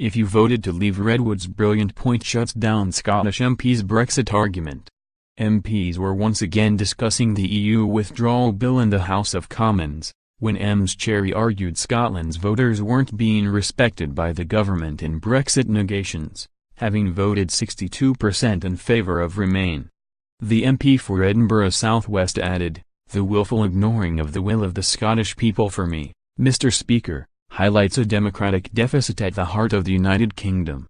If you voted to leave, Redwood's brilliant point shuts down Scottish MPs' Brexit argument. MPs were once again discussing the EU Withdrawal Bill in the House of Commons, when Ms Cherry argued Scotland's voters weren't being respected by the government in Brexit negations, having voted 62% in favour of Remain. The MP for Edinburgh South West added, "The willful ignoring of the will of the Scottish people for me, Mr. Speaker, highlights a democratic deficit at the heart of the United Kingdom.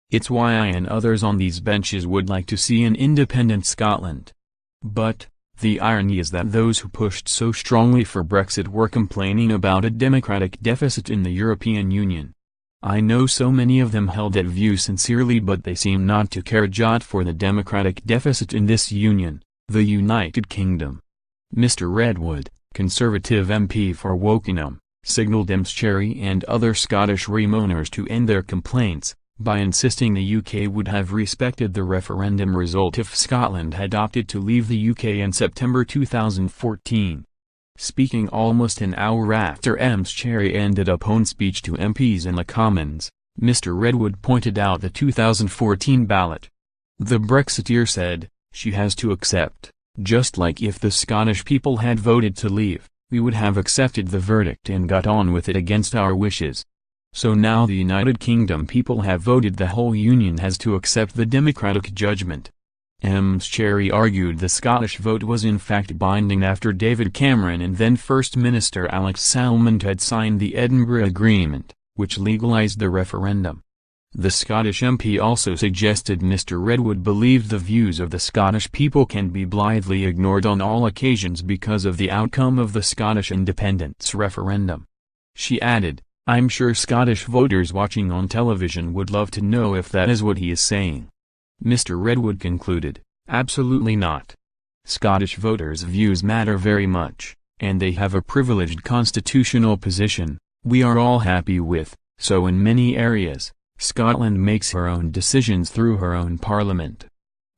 It's why I and others on these benches would like to see an independent Scotland." But, the irony is that those who pushed so strongly for Brexit were complaining about a democratic deficit in the European Union. I know so many of them held that view sincerely, but they seem not to care a jot for the democratic deficit in this union, the United Kingdom. Mr. Redwood, Conservative MP for Wokingham, signalled Ms Cherry and other Scottish Remainers to end their complaints, by insisting the UK would have respected the referendum result if Scotland had opted to leave the UK in September 2014. Speaking almost an hour after Ms Cherry ended up own speech to MPs in the Commons, Mr. Redwood pointed out the 2014 ballot. The Brexiteer said, "She has to accept, just like if the Scottish people had voted to leave, we would have accepted the verdict and got on with it against our wishes. So now the United Kingdom people have voted, the whole union has to accept the democratic judgment." Ms Cherry argued the Scottish vote was in fact binding after David Cameron and then First Minister Alex Salmond had signed the Edinburgh Agreement, which legalised the referendum. The Scottish MP also suggested Mr. Redwood believed the views of the Scottish people can be blithely ignored on all occasions because of the outcome of the Scottish independence referendum. She added, "I'm sure Scottish voters watching on television would love to know if that is what he is saying." Mr. Redwood concluded, "Absolutely not. Scottish voters' views matter very much, and they have a privileged constitutional position, we are all happy with, so in many areas, Scotland makes her own decisions through her own parliament.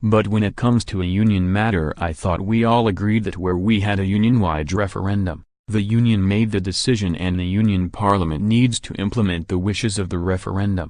But when it comes to a union matter, I thought we all agreed that where we had a union-wide referendum, the union made the decision and the union parliament needs to implement the wishes of the referendum.